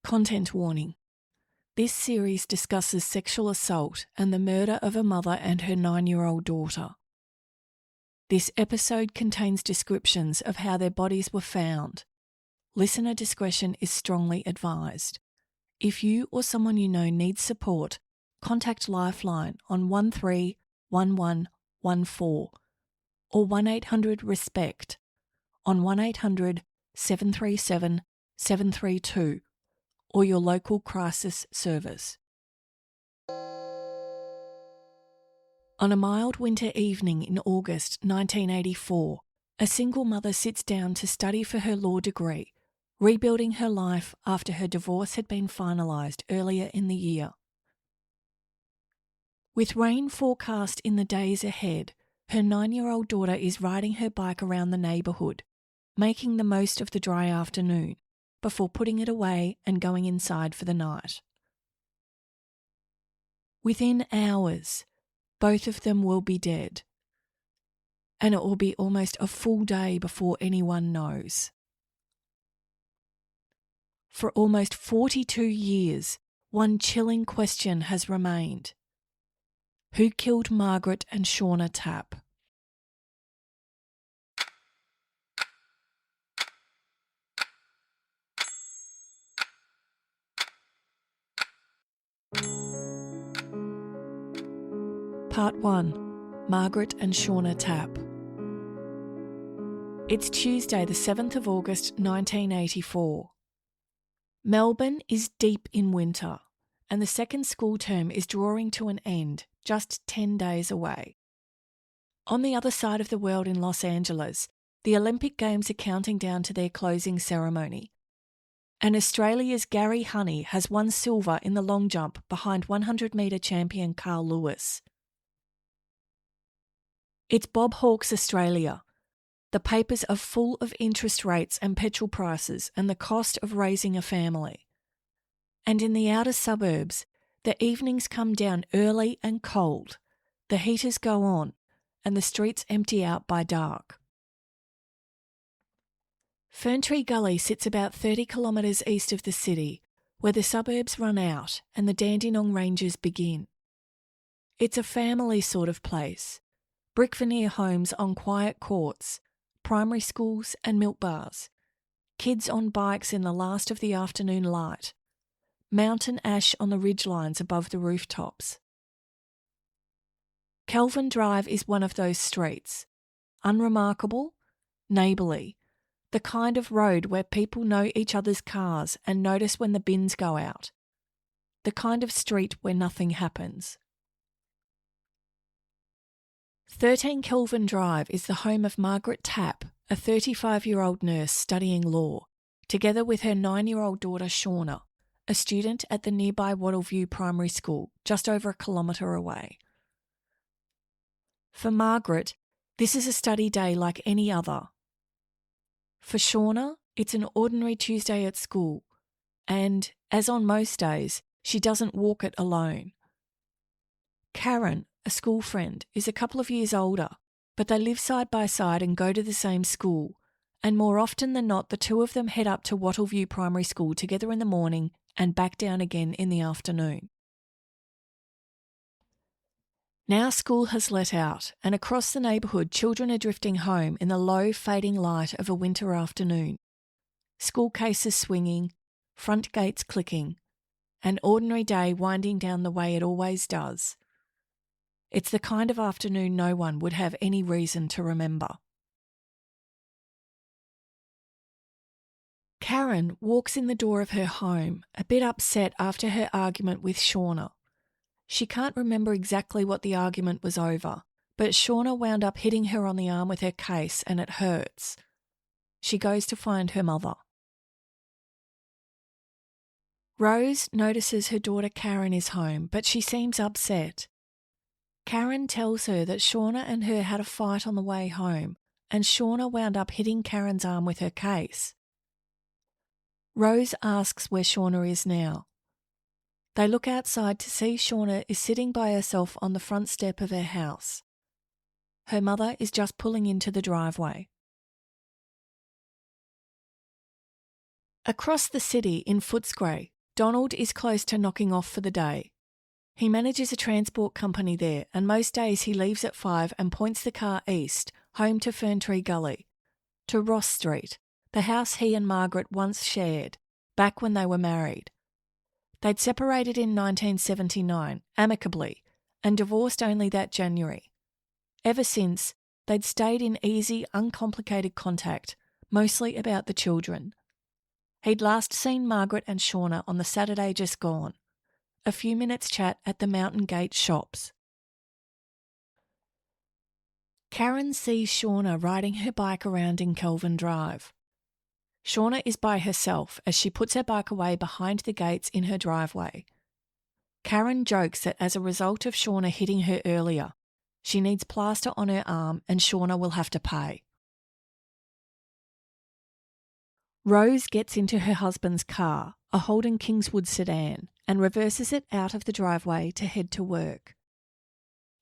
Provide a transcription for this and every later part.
Content warning. This series discusses sexual assault and the murder of a mother and her 9-year-old daughter. This episode contains descriptions of how their bodies were found. Listener discretion is strongly advised. If you or someone you know needs support, contact Lifeline on 131114 or 1-800-RESPECT on 1-800-737-732 or your local crisis service. On a mild winter evening in August 1984, a single mother sits down to study for her law degree, rebuilding her life after her divorce had been finalised earlier in the year. With rain forecast in the days ahead, her 9-year-old daughter is riding her bike around the neighbourhood, making the most of the dry afternoon, before putting it away and going inside for the night. Within hours, both of them will be dead, and it will be almost a full day before anyone knows. For almost 42 years, one chilling question has remained. Who killed Margaret and Seana Tapp? Part 1. Margaret and Seana Tapp. It's Tuesday the 7th of August 1984. Melbourne is deep in winter, and the second school term is drawing to an end, just 10 days away. On the other side of the world in Los Angeles, the Olympic Games are counting down to their closing ceremony, and Australia's Gary Honey has won silver in the long jump behind 100-metre champion Carl Lewis. It's Bob Hawke's Australia. The papers are full of interest rates and petrol prices and the cost of raising a family. And in the outer suburbs, the evenings come down early and cold, the heaters go on, and the streets empty out by dark. Ferntree Gully sits about 30 kilometres east of the city, where the suburbs run out and the Dandenong Ranges begin. It's a family sort of place. Brick veneer homes on quiet courts, primary schools and milk bars, kids on bikes in the last of the afternoon light, mountain ash on the ridgelines above the rooftops. Kelvin Drive is one of those streets. Unremarkable, neighbourly, the kind of road where people know each other's cars and notice when the bins go out. The kind of street where nothing happens. 13 Kelvin Drive is the home of Margaret Tapp, a 35-year-old nurse studying law, together with her 9-year-old daughter Seana, a student at the nearby Wattleview Primary School, just over a kilometre away. For Margaret, this is a study day like any other. For Seana, it's an ordinary Tuesday at school, and, as on most days, she doesn't walk it alone. Karen, a school friend, is a couple of years older, but they live side by side and go to the same school, and more often than not the two of them head up to Wattleview Primary School together in the morning and back down again in the afternoon. Now school has let out, and across the neighbourhood children are drifting home in the low, fading light of a winter afternoon. School cases swinging, front gates clicking, an ordinary day winding down the way it always does. It's the kind of afternoon no one would have any reason to remember. Karen walks in the door of her home, a bit upset after her argument with Seana. She can't remember exactly what the argument was over, but Seana wound up hitting her on the arm with her case and it hurts. She goes to find her mother. Rose notices her daughter Karen is home, but she seems upset. Karen tells her that Seana and her had a fight on the way home, and Seana wound up hitting Karen's arm with her case. Rose asks where Seana is now. They look outside to see Seana is sitting by herself on the front step of her house. Her mother is just pulling into the driveway. Across the city in Footscray, Donald is close to knocking off for the day. He manages a transport company there, and most days he leaves at 5 and points the car east, home to Ferntree Gully, to Ross Street, the house he and Margaret once shared, back when they were married. They'd separated in 1979, amicably, and divorced only that January. Ever since, they'd stayed in easy, uncomplicated contact, mostly about the children. He'd last seen Margaret and Seana on the Saturday just gone. A few minutes chat at the Mountain Gate shops. Karen sees Seana riding her bike around in Kelvin Drive. Seana is by herself as she puts her bike away behind the gates in her driveway. Karen jokes that as a result of Seana hitting her earlier, she needs plaster on her arm and Seana will have to pay. Rose gets into her husband's car, a Holden Kingswood sedan, and reverses it out of the driveway to head to work.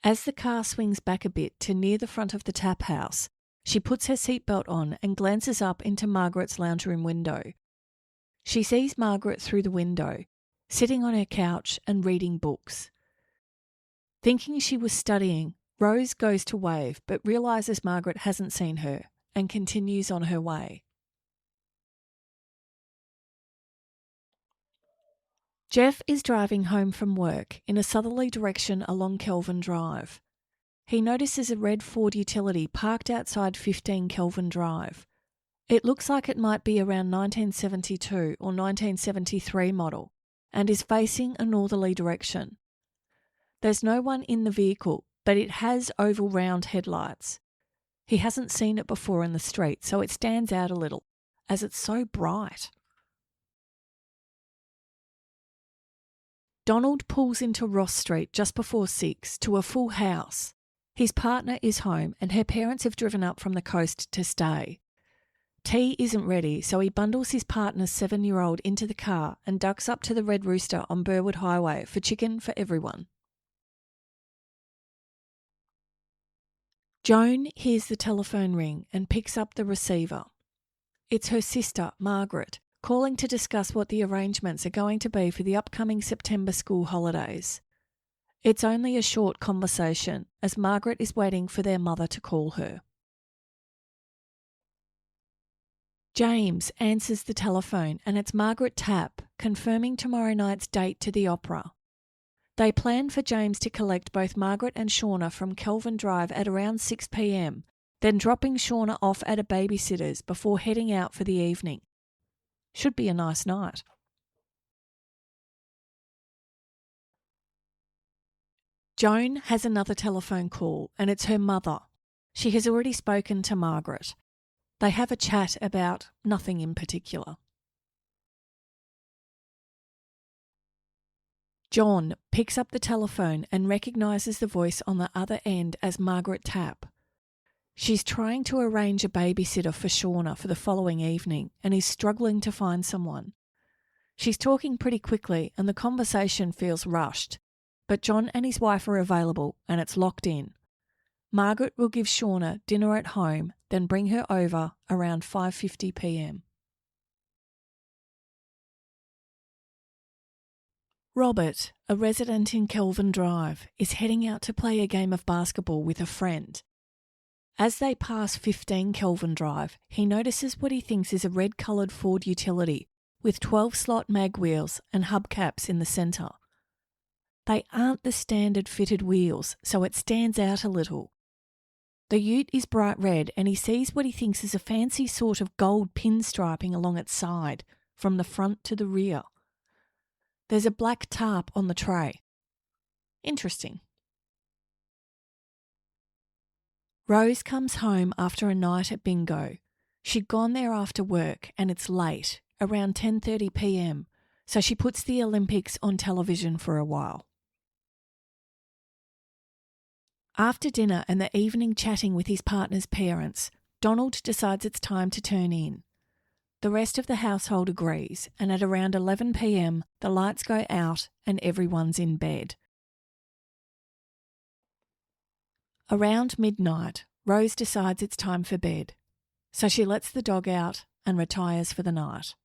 As the car swings back a bit to near the front of the Tapp house, she puts her seatbelt on and glances up into Margaret's loungeroom window. She sees Margaret through the window, sitting on her couch and reading books. Thinking she was studying, Rose goes to wave but realises Margaret hasn't seen her and continues on her way. Jeff is driving home from work in a southerly direction along Kelvin Drive. He notices a red Ford utility parked outside 15 Kelvin Drive. It looks like it might be around 1972 or 1973 model and is facing a northerly direction. There's no one in the vehicle, but it has oval round headlights. He hasn't seen it before in the street, so it stands out a little, as it's so bright. Donald pulls into Ross Street just before 6 to a full house. His partner is home and her parents have driven up from the coast to stay. Tea isn't ready, so he bundles his partner's 7-year-old into the car and ducks up to the Red Rooster on Burwood Highway for chicken for everyone. Joan hears the telephone ring and picks up the receiver. It's her sister, Margaret, calling to discuss what the arrangements are going to be for the upcoming September school holidays. It's only a short conversation, as Margaret is waiting for their mother to call her. James answers the telephone and it's Margaret Tapp confirming tomorrow night's date to the opera. They plan for James to collect both Margaret and Seana from Kelvin Drive at around 6 p.m, then dropping Seana off at a babysitter's before heading out for the evening. Should be a nice night. Joan has another telephone call and it's her mother. She has already spoken to Margaret. They have a chat about nothing in particular. John picks up the telephone and recognises the voice on the other end as Margaret Tapp. She's trying to arrange a babysitter for Seana for the following evening and is struggling to find someone. She's talking pretty quickly and the conversation feels rushed, but John and his wife are available and it's locked in. Margaret will give Seana dinner at home, then bring her over around 5:50 p.m. Robert, a resident in Kelvin Drive, is heading out to play a game of basketball with a friend. As they pass 15 Kelvin Drive, he notices what he thinks is a red-coloured Ford utility with 12-slot mag wheels and hubcaps in the centre. They aren't the standard fitted wheels, so it stands out a little. The ute is bright red and he sees what he thinks is a fancy sort of gold pinstriping along its side, from the front to the rear. There's a black tarp on the tray. Interesting. Rose comes home after a night at bingo. She'd gone there after work and it's late, around 10:30 p.m, so she puts the Olympics on television for a while. After dinner and the evening chatting with his partner's parents, Donald decides it's time to turn in. The rest of the household agrees, and at around 11 p.m, the lights go out and everyone's in bed. Around midnight, Rose decides it's time for bed, so she lets the dog out and retires for the night.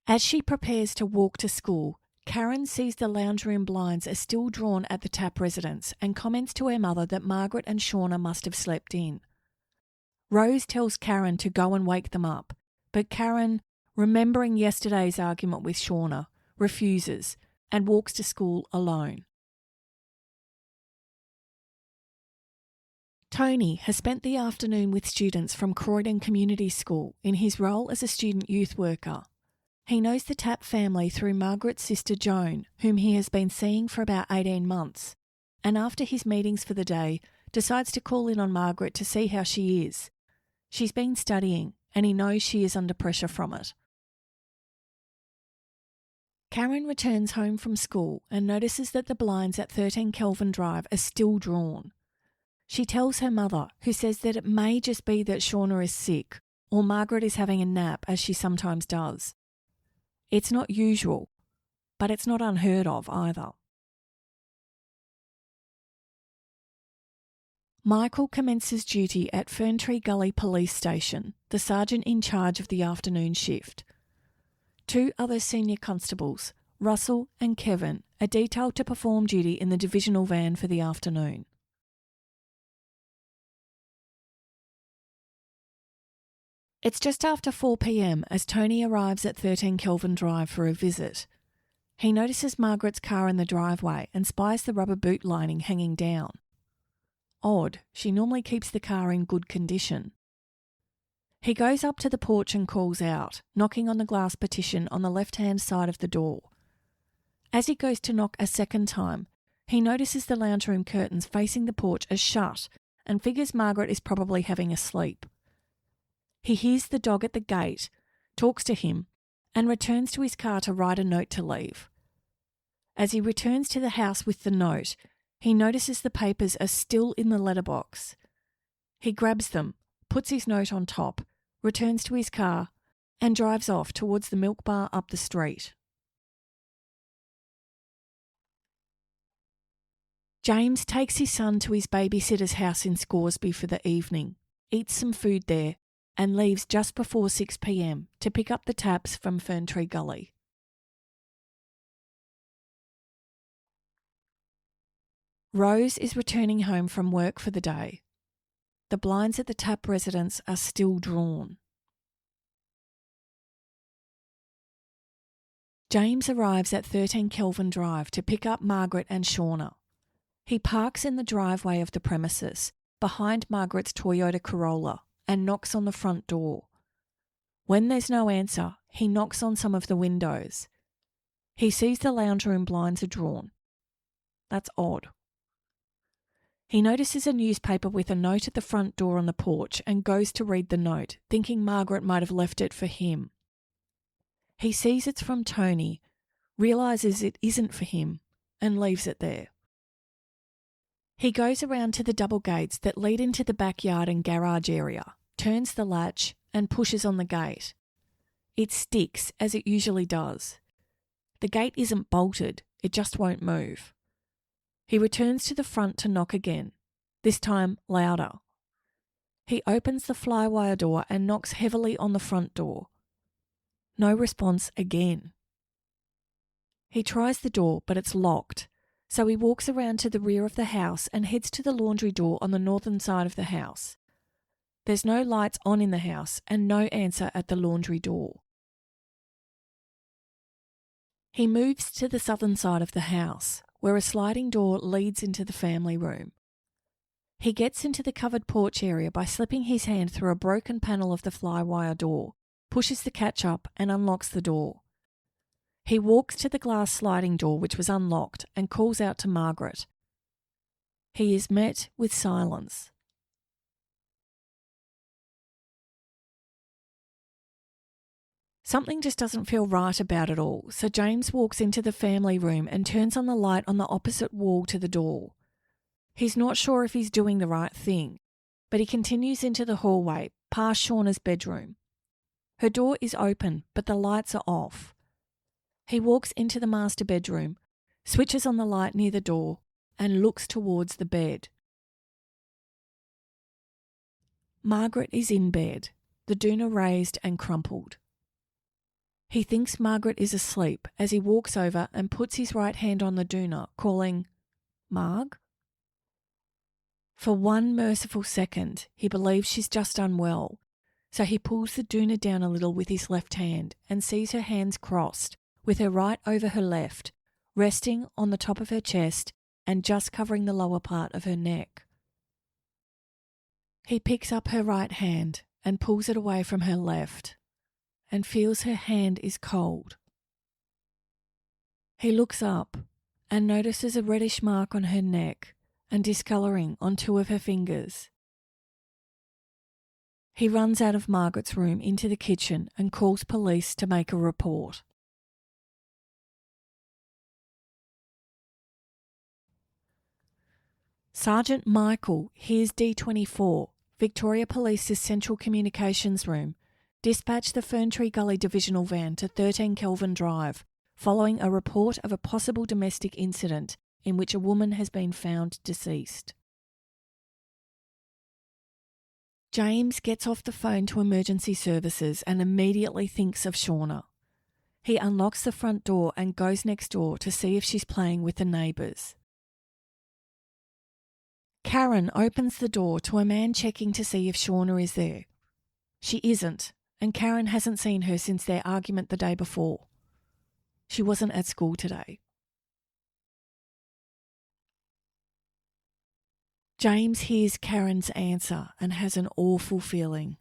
As she prepares to walk to school, Karen sees the loungeroom blinds are still drawn at the Tapp residence and comments to her mother that Margaret and Seana must have slept in. Rose tells Karen to go and wake them up, but Karen, remembering yesterday's argument with Seana, refuses and walks to school alone. Tony has spent the afternoon with students from Croydon Community School in his role as a student youth worker. He knows the Tapp family through Margaret's sister Joan, whom he has been seeing for about 18 months, and after his meetings for the day, decides to call in on Margaret to see how she is. She's been studying, and he knows she is under pressure from it. Karen returns home from school and notices that the blinds at 13 Kelvin Drive are still drawn. She tells her mother, who says that it may just be that Seana is sick, or Margaret is having a nap as she sometimes does. It's not usual, but it's not unheard of either. Michael commences duty at Ferntree Gully Police Station, the sergeant in charge of the afternoon shift. 2 other senior constables, Russell and Kevin, are detailed to perform duty in the divisional van for the afternoon. It's just after 4 p.m. as Tony arrives at 13 Kelvin Drive for a visit. He notices Margaret's car in the driveway and spies the rubber boot lining hanging down. Odd, she normally keeps the car in good condition. He goes up to the porch and calls out, knocking on the glass partition on the left-hand side of the door. As he goes to knock a second time, he notices the lounge room curtains facing the porch are shut and figures Margaret is probably having a sleep. He hears the dog at the gate, talks to him, and returns to his car to write a note to leave. As he returns to the house with the note, he notices the papers are still in the letterbox. He grabs them, puts his note on top, returns to his car, and drives off towards the milk bar up the street. James takes his son to his babysitter's house in Scoresby for the evening, eats some food there, and leaves just before 6 p.m. to pick up the Tapps from Ferntree Gully. Rose is returning home from work for the day. The blinds at the Tapp residence are still drawn. James arrives at 13 Kelvin Drive to pick up Margaret and Seana. He parks in the driveway of the premises, behind Margaret's Toyota Corolla, and knocks on the front door. When there's no answer, he knocks on some of the windows. He sees the lounge room blinds are drawn. That's odd. He notices a newspaper with a note at the front door on the porch and goes to read the note, thinking Margaret might have left it for him. He sees it's from Tony, realises it isn't for him, and leaves it there. He goes around to the double gates that lead into the backyard and garage area, turns the latch, and pushes on the gate. It sticks, as it usually does. The gate isn't bolted, it just won't move. He returns to the front to knock again, this time louder. He opens the flywire door and knocks heavily on the front door. No response again. He tries the door, but it's locked, so he walks around to the rear of the house and heads to the laundry door on the northern side of the house. There's no lights on in the house and no answer at the laundry door. He moves to the southern side of the house, where a sliding door leads into the family room. He gets into the covered porch area by slipping his hand through a broken panel of the flywire door, pushes the catch up and unlocks the door. He walks to the glass sliding door which was unlocked and calls out to Margaret. He is met with silence. Something just doesn't feel right about it all, so James walks into the family room and turns on the light on the opposite wall to the door. He's not sure if he's doing the right thing, but he continues into the hallway, past Seana's bedroom. Her door is open, but the lights are off. He walks into the master bedroom, switches on the light near the door, and looks towards the bed. Margaret is in bed, the doona raised and crumpled. He thinks Margaret is asleep as he walks over and puts his right hand on the doona, calling, "Marg?" For one merciful second, he believes she's just unwell, so he pulls the doona down a little with his left hand and sees her hands crossed, with her right over her left, resting on the top of her chest and just covering the lower part of her neck. He picks up her right hand and pulls it away from her left and feels her hand is cold. He looks up and notices a reddish mark on her neck and discolouring on two of her fingers. He runs out of Margaret's room into the kitchen and calls police to make a report. Sergeant Michael hears D24, Victoria Police's Central Communications Room, dispatch the Ferntree Gully Divisional Van to 13 Kelvin Drive, following a report of a possible domestic incident in which a woman has been found deceased. James gets off the phone to emergency services and immediately thinks of Seana. He unlocks the front door and goes next door to see if she's playing with the neighbours. Karen opens the door to a man checking to see if Seana is there. She isn't, and Karen hasn't seen her since their argument the day before. She wasn't at school today. James hears Karen's answer and has an awful feeling.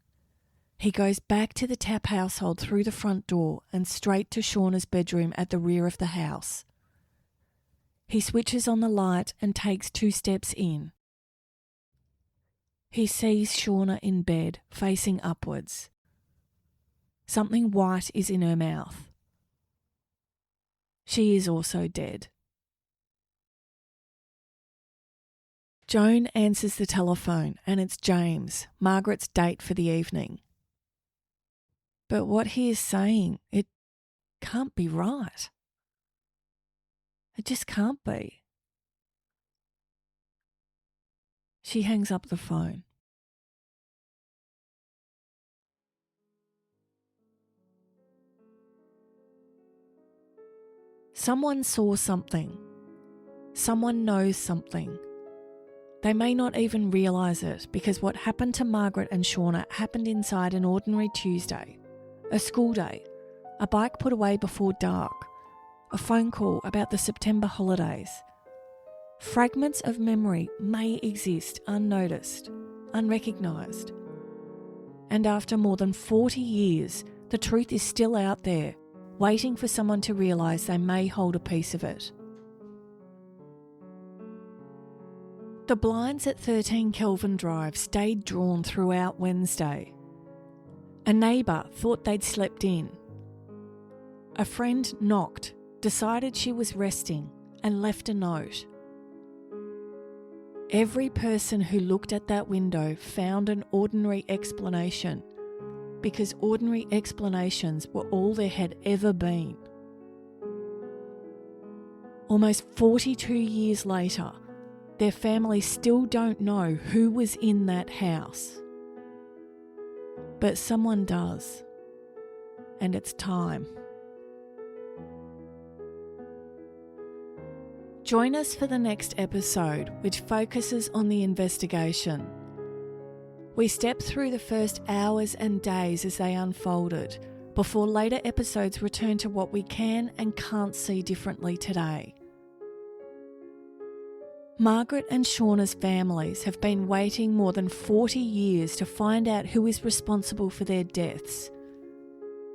He goes back to the Tapp household through the front door and straight to Seana's bedroom at the rear of the house. He switches on the light and takes 2 steps in. He sees Seana in bed, facing upwards. Something white is in her mouth. She is also dead. Joan answers the telephone and it's James, Margaret's date for the evening. But what he is saying, it can't be right. It just can't be. She hangs up the phone. Someone saw something. Someone knows something. They may not even realise it because what happened to Margaret and Seana happened inside an ordinary Tuesday, a school day, a bike put away before dark, a phone call about the September holidays. Fragments of memory may exist unnoticed, unrecognised. And after more than 40 years, the truth is still out there, waiting for someone to realise they may hold a piece of it. The blinds at 13 Kelvin Drive stayed drawn throughout Wednesday. A neighbour thought they'd slept in. A friend knocked, decided she was resting, and left a note. Every person who looked at that window found an ordinary explanation, because ordinary explanations were all there had ever been. Almost 42 years later, their family still don't know who was in that house. But someone does. And it's time. Join us for the next episode, which focuses on the investigation. We step through the first hours and days as they unfolded, before later episodes return to what we can and can't see differently today. Margaret and Seana's families have been waiting more than 40 years to find out who is responsible for their deaths.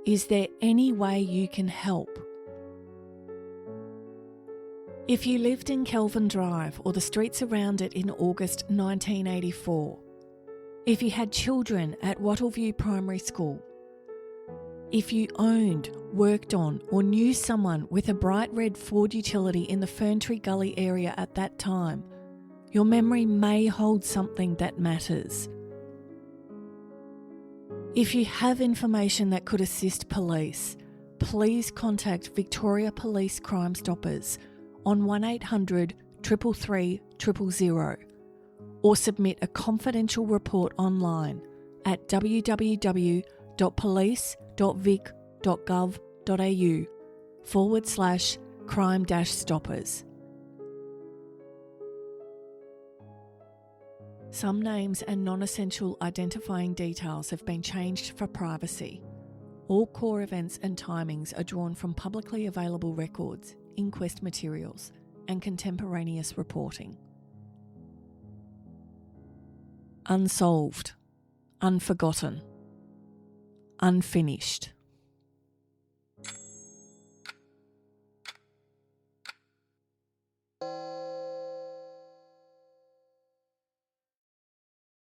Is there any way you can help? If you lived in Kelvin Drive or the streets around it in August 1984, if you had children at Wattleview Primary School, if you owned, worked on or knew someone with a bright red Ford utility in the Ferntree Gully area at that time, your memory may hold something that matters. If you have information that could assist police, please contact Victoria Police Crime Stoppers on 1800 333 000 or submit a confidential report online at www.police.vic.gov.au. www.police.gov.au/crime-stoppers. Some names and non-essential identifying details have been changed for privacy. All core events and timings are drawn from publicly available records, inquest materials, and contemporaneous reporting. Unsolved, unforgotten, unfinished.